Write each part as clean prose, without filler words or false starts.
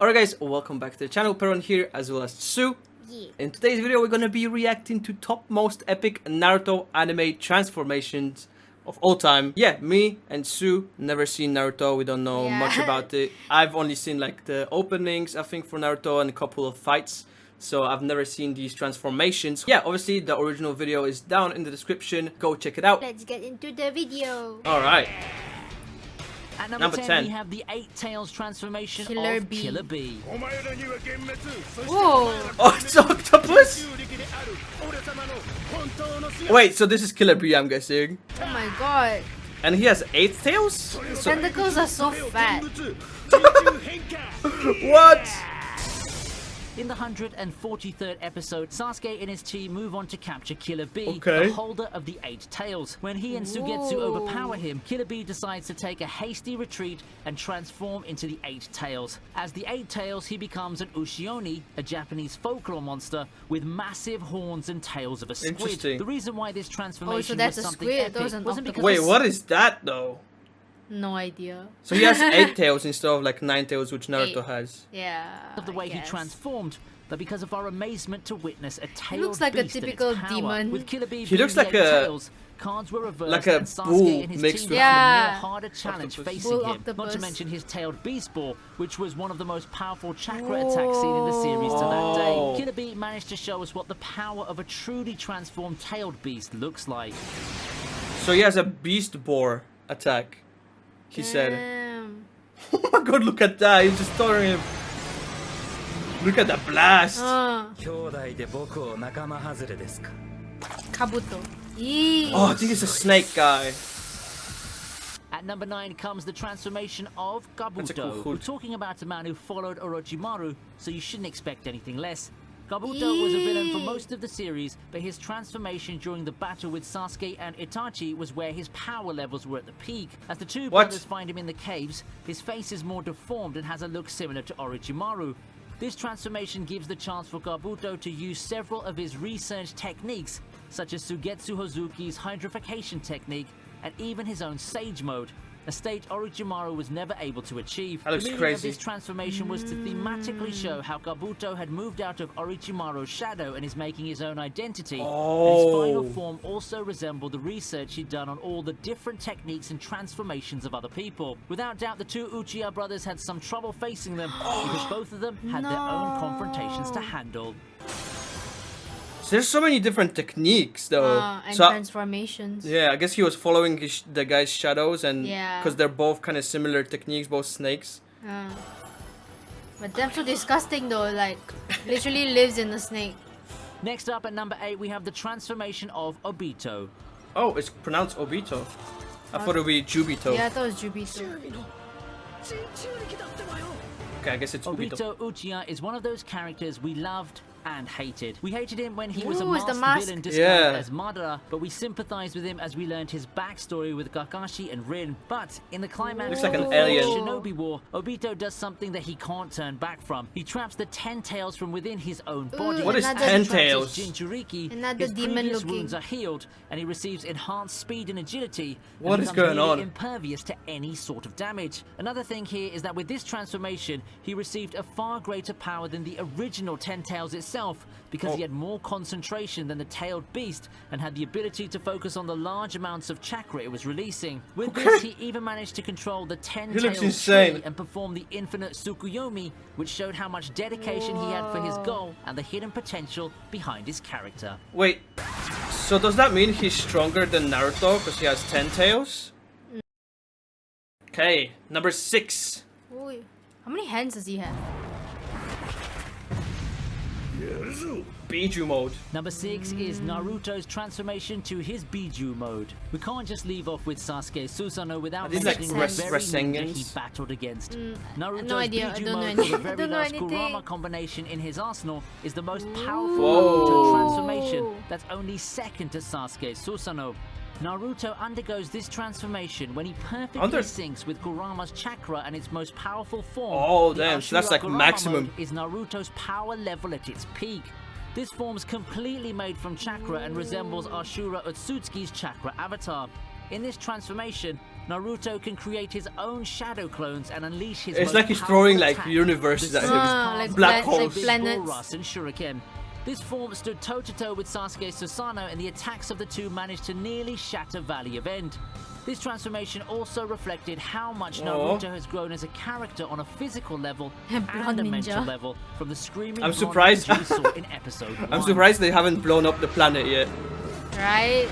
Alright guys, welcome back to the channel. Perun here as well as Sue. Yeah. In today's video we're gonna be reacting to top most epic Naruto anime transformations of all time. Yeah, me and Sue never seen Naruto, we don't know much about it. I've only seen like the openings I think for Naruto and a couple of fights. So I've never seen these transformations. Yeah, obviously the original video is down in the description. Go check it out. Let's get into the video. Alright. At number 10, we have the 8 Tails transformation of Killer Bee. Whoa! Oh, it's octopus? Wait, so this is Killer Bee, I'm guessing. Oh my god. And he has 8 tails? His tentacles are so fat. What? In the 143rd episode, Sasuke and his team move on to capture Killer Bee, Okay. the holder of the 8 Tails. When he and Sugetsu overpower him, Killer Bee decides to take a hasty retreat and transform into the 8 Tails. As the 8 Tails, he becomes an Ushioni, a Japanese folklore monster with massive horns and tails of a squid. Interesting. The reason why this transformation that's was a something squid, epic that was an wasn't because Wait, what is that though? No idea. So he has 8 tails instead of like 9 tails which Naruto 8. has. Yeah. of the way he guess. transformed, but because of our amazement to witness a tailed looks like a beast and its typical power. demon. With Killer Bee He looks being like the 8 a- tails, cards were reversed like a and Sasuke bull and his mixed team with- found a Yeah. more harder challenge Octopus. facing Bull him. Not octopus. to mention his tailed beast ball, which was one of the most powerful chakra attacks seen in the series to that day. Oh. Killer Bee managed to show us what the power of a truly transformed tailed beast looks like. So he has a beast boar attack. He said. Damn. Oh my god, look at that. He's just throwing him. Look at the blast. Kabuto. Eee. Oh, I think it's a snake guy. At number 9 comes the transformation of That's a cool Kabuto. hood. We're talking about a man who followed Orochimaru, so you shouldn't expect anything less. Kabuto was a villain for most of the series, but his transformation during the battle with Sasuke and Itachi was where his power levels were at the peak. As the two brothers find him in the caves, his face is more deformed and has a look similar to Orochimaru. This transformation gives the chance for Kabuto to use several of his researched techniques, such as Sugetsu Hozuki's hydrification technique, and even his own Sage Mode, a state Orochimaru was never able to achieve. That looks The meaning crazy. of this transformation was to thematically show how Kabuto had moved out of Orochimaru's shadow and is making his own identity. And his final form also resembled the research he'd done on all the different techniques and transformations of other people. Without doubt, the two Uchiha brothers had some trouble facing them because both of them had their own confrontations to handle. So there's so many different techniques though. And So transformations. yeah, I guess he was following the guy's shadows and Yeah. because they're both kind of similar techniques, both snakes. But that's so disgusting though, like literally lives in the snake. Next up at number 8, we have the transformation of Obito. Oh, it's pronounced Obito. I thought it would be Jubito. Yeah, I thought it was Jubito. Okay, I guess it's Obito. Obito Uchiha is one of those characters we loved and hated. We hated him when he was a Ooh, it's the master mask. villain disguised Yeah. as Madara, but we sympathized with him as we learned his backstory with Kakashi and Rin. But in the climax Looks like of an the alien. Shinobi War, Obito does something that he can't turn back from. He traps the 10 tails from within his own body. What is Another- 10 He traps tails? his Jinchuriki, Another his demon previous looking. wounds are healed, and he receives enhanced speed and agility. and What is becomes going nearly on? impervious to any sort of damage. Another thing here is that with this transformation, he received a far greater power than the original 10 Tails itself, because he had more concentration than the tailed beast and had the ability to focus on the large amounts of chakra it was releasing. With this, he even managed to control the 10 He looks tailed insane. tree and perform the infinite Tsukuyomi, which showed how much dedication he had for his goal and the hidden potential behind his character. Wait, so does that mean he's stronger than Naruto because he has 10 tails? Okay, number 6. Ooh. How many hands does he have? Biju mode. Number 6 is Naruto's transformation to his Biju mode. We can't just leave off with Sasuke Susanoo without these like mentioning the very ninja he Rasengan's? battled against. Naruto's no idea, I Biju don't know mode, the anything. very I don't know last anything. Kurama combination in his arsenal, is the most powerful Whoa. Naruto transformation that's only second to Sasuke Susanoo. Naruto undergoes this transformation when he perfectly syncs with Kurama's chakra and its most powerful form. Oh, The damn, so that's Ashura like Kurama maximum. mode is Naruto's power level at its peak. This form's completely made from chakra and resembles Ashura Otsutsuki's chakra avatar. In this transformation, Naruto can create his own shadow clones and unleash his It's most like he's powerful throwing like attack, universes the at him. like Black like holes. planets. Rust and Shuriken. This form stood toe-to-toe with Sasuke Susanoo, and the attacks of the two managed to nearly shatter Valley of End. This transformation also reflected how much Naruto has grown as a character on a physical level and Blonde a ninja. mental level from the screaming I'm blonde surprised. ninja we saw in episode 1. I'm surprised they haven't blown up the planet yet. Right?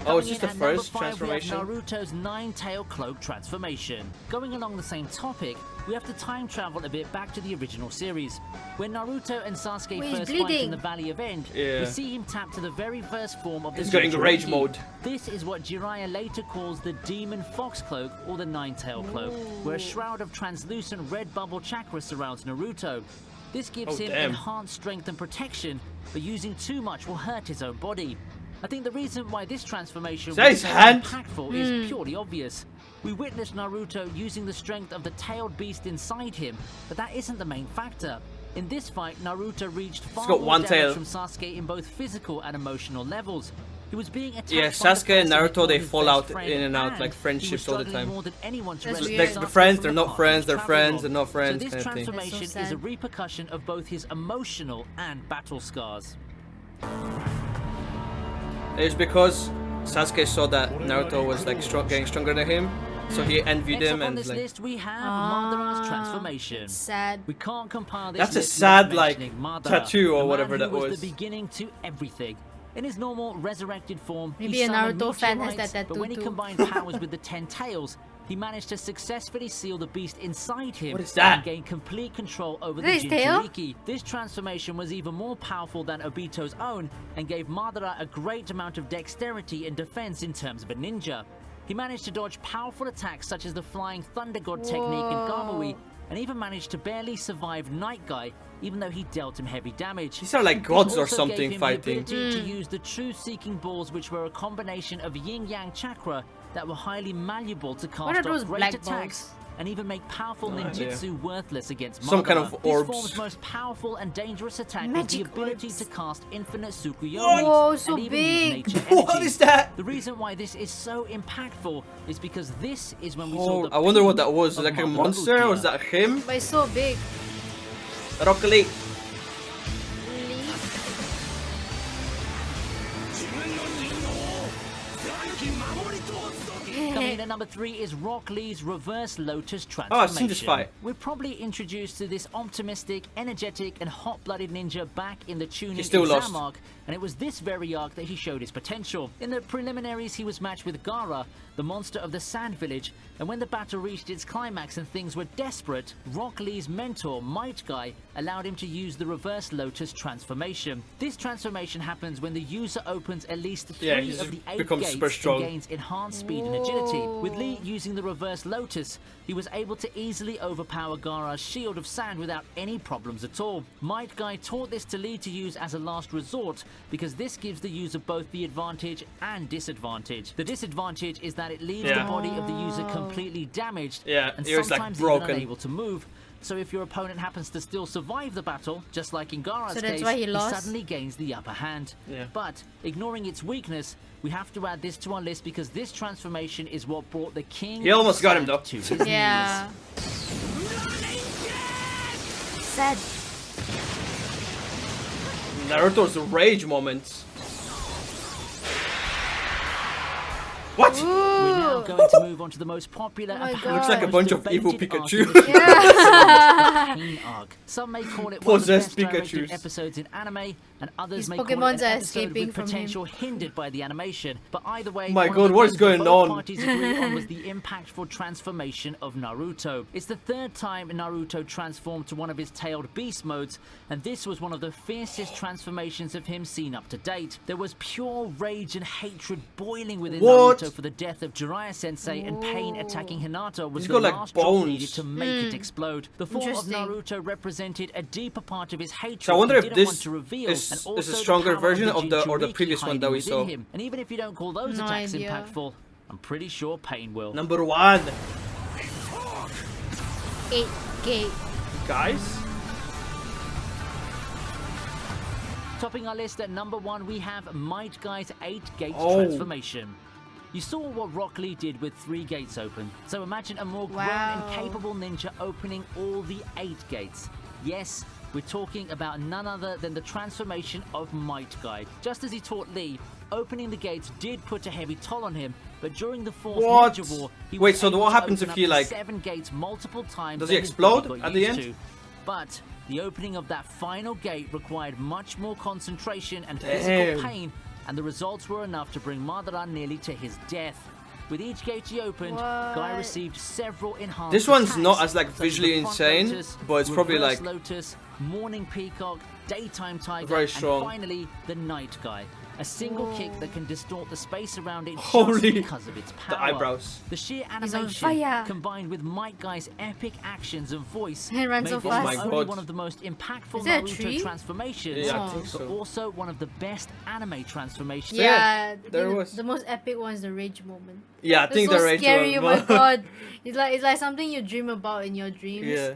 Oh, it's Coming just the in at number first 5, transformation. We have Naruto's nine-tail cloak transformation. Going along the same topic, we have to time travel a bit back to the original series. When Naruto and Sasuke Wait, he's first fight in bleeding. the Valley of End, Yeah. we see him tap to the very first form of the He's going rage Jinchuriki. mode. This is what Jiraiya later calls the Demon Fox Cloak or the Nine-Tail Cloak, where a shroud of translucent red bubble chakra surrounds Naruto. This gives Oh, him damn. enhanced strength and protection, but using too much will hurt his own body. I think the reason why this transformation that was his so hand? impactful is purely obvious. We witnessed Naruto using the strength of the tailed beast inside him, but that isn't the main factor. In this fight, Naruto reached far got more one damage tail. from Sasuke in both physical and emotional levels. He was being attacked Yeah, by the Sasuke and person he Naruto, called they his fall best out friend, in and out, and like he was friendships all the struggling time. more than anyone to That's rescue weird. Sasuke The friends, from they're the not path friends, he they're traveled friends, on. they're not friends, So this kind of thing. transformation That's so is a sad. repercussion of both his emotional and battle scars. It's because Sasuke saw that Naruto was like getting stronger than him, so he envied Next him up on and this like. list we have Ah, Madara's transformation. Sad. We can't compile this That's a list sad, without like, mentioning Madara, tattoo or the man whatever who that was was. the beginning to everything. In his normal resurrected form, Maybe he a summoned Naruto fan has meteorites, that but tattoo when he too. combined powers with the 10 tails, he managed to successfully seal the beast inside him What is that? and gain complete control over the Is that his tail? Jinchuriki. This transformation was even more powerful than Obito's own and gave Madara a great amount of dexterity and defense in terms of a ninja. He managed to dodge powerful attacks such as the Flying Thunder God technique in Gamui, and even managed to barely survive Night Guy, even though he dealt him heavy damage. These are like This gods or also something gave him fighting. The ability to use the truth-seeking balls, which were a combination of yin-yang chakra that were highly malleable to What cast are those off great black attacks. balls? And even make powerful No idea. ninjutsu worthless against Madara. Some kind of This orbs. form's most powerful and dangerous attack was Magic the ability orbs. to cast infinite Tsukuyomi Whoa, so and even use big. nature What energy. is that? The reason why this is so impactful is because this is when we saw Oh, the I wonder what peak that was. of Like a Madara monster? Uchiha. Was that him? But it's so big. Rock Lee. Coming in at number 3 is Rock Lee's Reverse Lotus Oh, transformation. I've seen this fight. We're probably introduced to this optimistic, energetic, and hot-blooded ninja back in the Chunin He still exam lost. arc, and it was this very arc that he showed his potential. In the preliminaries, he was matched with Gaara, the monster of the Sand Village, and when the battle reached its climax and things were desperate, Rock Lee's mentor, Might Guy, allowed him to use the Reverse Lotus transformation. This transformation happens when the user opens at least 3 Yeah, he's of the 8 becomes gates super strong. and gains enhanced speed and agility. With Lee using the Reverse Lotus, he was able to easily overpower Gaara's shield of sand without any problems at all. Might Guy taught this to Lee to use as a last resort because this gives the user both the advantage and disadvantage. The disadvantage is that it leaves Yeah. the body of the user completely damaged Yeah, and it was, like, sometimes broken. even unable to move. So if your opponent happens to still survive the battle, just like in Gaara's So that's case, why he lost? suddenly gains the upper hand. Yeah. But ignoring its weakness, we have to add this to our list because this transformation is what brought the king. He almost got him, Sad though. to his Yeah. Sad. Naruto's rage moments. What? We're now going to move on to the most popular Oh my and God. Looks like a most bunch of debated evil arc Pikachu. in the series, the Pain arc. Some may call it one of the Possessed best directed Pikachus. episodes in anime, and others These may call Pokemons it are an episode escaping with from him. potential hindered by the animation. But either way, My one of God, the what is things going that both on? parties agreed on was the impactful transformation of Naruto. It's the 3rd time Naruto transformed to one of his tailed beast modes, and this was one of the fiercest transformations of him seen up to date. There was pure rage and hatred boiling within What? Naruto for the death of Jiraiya Sensei, and pain attacking Hinata was He's the got, like, last drop bones. needed to make it explode. The form of Interesting. Naruto represented a deeper part of his hatred So I wonder he if didn't this want to reveal, is and a also the stronger power version of the Jinchuriki previous one that we hiding saw. within him. And even if you don't call those No attacks idea. impactful, I'm pretty sure Pain will. Number 1. 8 gate. Guys? Topping our list at number 1, we have Might Guy's 8 Gates Oh. transformation. You saw what Rock Lee did with 3 gates open, so imagine a more grown Wow. and capable ninja opening all the 8 gates. Yes, we're talking about none other than the transformation of Might Guy. Just as he taught Lee, opening the gates did put a heavy toll on him, but during the 4th What? Ninja War, he Wait, was so able what to happens open if up he, the like- 7 gates multiple times. Does he than his explode body got at the used end? to. But the opening of that final gate required much more concentration and Damn. physical pain, and the results were enough to bring Madara nearly to his death. With each gate he opened, Guy What? received several enhanced This one's attacks, not as, like, such as visually the front insane, lotus, but it's probably, reverse like- Lotus, Morning Peacock, Daytime Tiger, Very strong. and finally the Night Guy. A single kick that can distort the space around it Holy- just because of its power. The eyebrows. The sheer He's on animation, fire. combined with Might Guy's epic actions and voice, He runs made so this fast. not Oh my only God. one of the most impactful Is there a Naruto tree? transformations, Yeah, I Oh. think but so. also one of the best anime transformations. Yeah, there the, was. the most epic one is the rage moment. Yeah, I It's think so the rage scary. one. Oh my god, it's like something you dream about in your dreams. Yeah.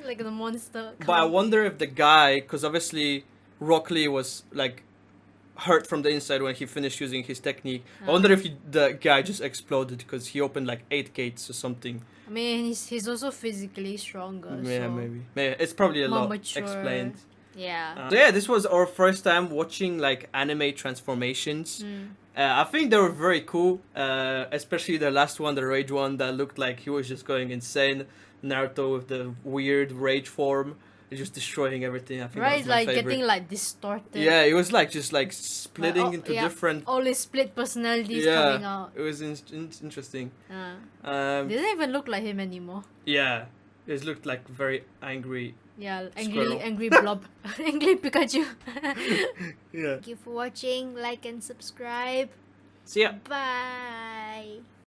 like the monster. But I come. wonder if the guy, because obviously Rock Lee was like hurt from the inside when he finished using his technique. I wonder if the guy just exploded because he opened like 8 gates or something. I mean, he's also physically stronger. Yeah, so maybe. It's probably a more lot mature. explained. Yeah. So yeah, this was our first time watching like anime transformations. I think they were very cool, especially the last one, the rage one, that looked like he was just going insane. Naruto with the weird rage form, just destroying everything. I think that Right, was my like favorite. getting like distorted. Yeah, it was like just like splitting Like, into yeah, different. all his split personalities coming out. It was interesting. They doesn't even look like him anymore. Yeah, it looked like very angry. Yeah, Squirrel. angry blob, angry Pikachu. Yeah. Thank you for watching. Like and subscribe. See ya. Bye.